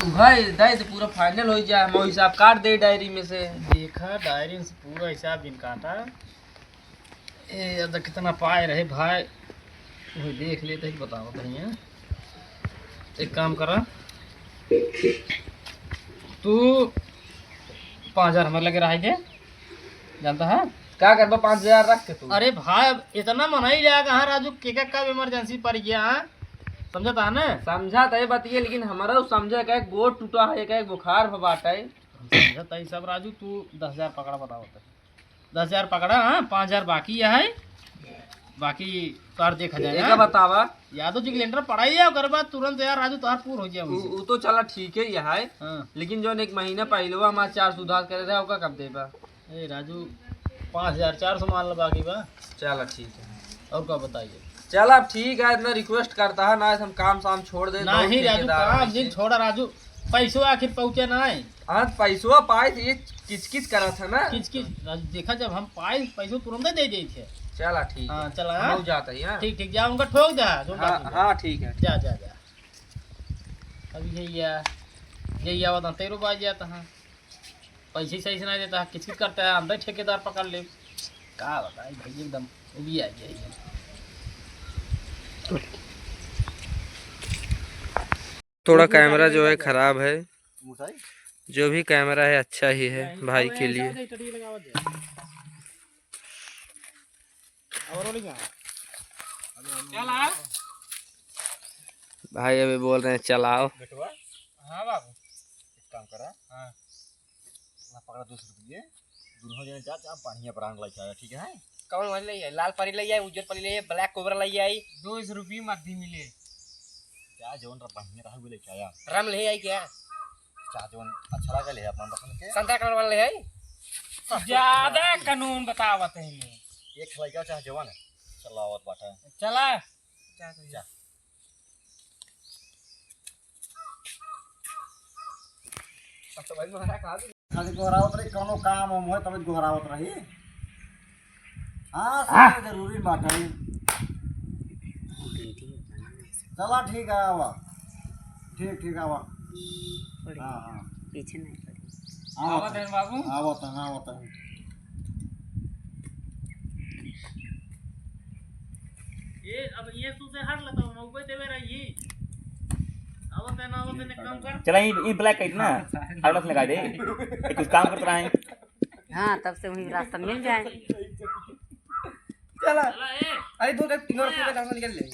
भाई दाई तो पूरा फाइनल हो जाए, हम हिसाब काट दे डायरी में से। देखा डायरी में से पूरा हिसाब गिन काटा। ए अब कितना पाए रहे भाई वो देख लेते ही बताओ भैया। एक काम करा तू 5,000 हमारे लगे रह गए जानता है क्या करबा 5,000 रख के तू। अरे भाई अब इतना मना ही जाएगा। हाँ राजू के कब इमरजेंसी पड़ गया हाँ समझता है ना। समझा तो बतिए लेकिन हमारा समझे का गोड़ टूटा है, एक बुखार बाटा है। समझता ही सब राजू तू 10,000 पकड़ा बताओ। 10,000 पकड़ा हाँ 5,000 बाकी है बाकी तार देखा जाएगा। बतावा यादव जी सिलेंडर पड़ा ही है कर बाद तुरंत यार राजू तार पूर हो जाए। वो तो चला ठीक है यह है हाँ। लेकिन जो एक महीना पहले हमारे 4 सुधार करे रहे होगा कब देबा। ए राजू 5,400 मान लो बाकी बा। चला ठीक है और क्या बताइए। चल अब ठीक है, इतना रिक्वेस्ट करता है ना हम काम शाम छोड़ दे नहीं राजू काम दिन छोड़ा राजू पैसों आखिर पहुँचे नहीं। हाँ पैसों पाए थे ये किच करा था ना किच राजू देखा जब हम पाए पैसों तुरंत दे दी थे। चला ठीक हाँ है चला हम जाता है ठीक ठीक जा उनका ठोक जा। हाँ ठीक है जा जा जा अभी यही आवत है 13 बाज जाता है पैसे सही से नहीं देता है किच करता है अंदर ठेकेदार पकड़ ले क्या बताए भाई एकदम वो भी आ जाएगी। थोड़ा कैमरा जो है खराब है, जो भी कैमरा है अच्छा ही है भाई के लिए। भाई अभी बोल रहे हैं चलाओ। हाँ बाबू काम करा हाँ पकड़ा 200 रुपये दोनों जने जा जा बढ़िया ब्रांड लेके आया ठीक है। कौन वाली ले लाल परी ले आई उज्जर परी ले आई ब्लैक कोबरा ले आई 200 रुपये मध्य मिले क्या जोन बढ़िया रहा लेके आया रम ले आई क्या क्या जोन अच्छा लगा ले अपना पसंद के संतरा कलर वाला ले आई ज्यादा कानून बतावत है एक लड़का चाहे जवान है चलावत बाटा चला जा तो भाई महाराज खा दे खाली गोहरावत रही कोनो काम हम होए तब गोहरावत रही। हाँ सब जरूरी बात है। चला ठीक है आवा ठीक आवा हाँ हाँ पीछे नहीं पड़ी आवत है बाबू आवत है ये अब ये तू से हट लेता हूँ नौबे देवे रही आवत है ना काम कर चला ये ब्लैक कट ना हाइलाइट लगा दे कुछ काम करते रहे। हाँ तब से वही रास्ता मिल जाए। चला अरे 2 3 रुपये निकल ले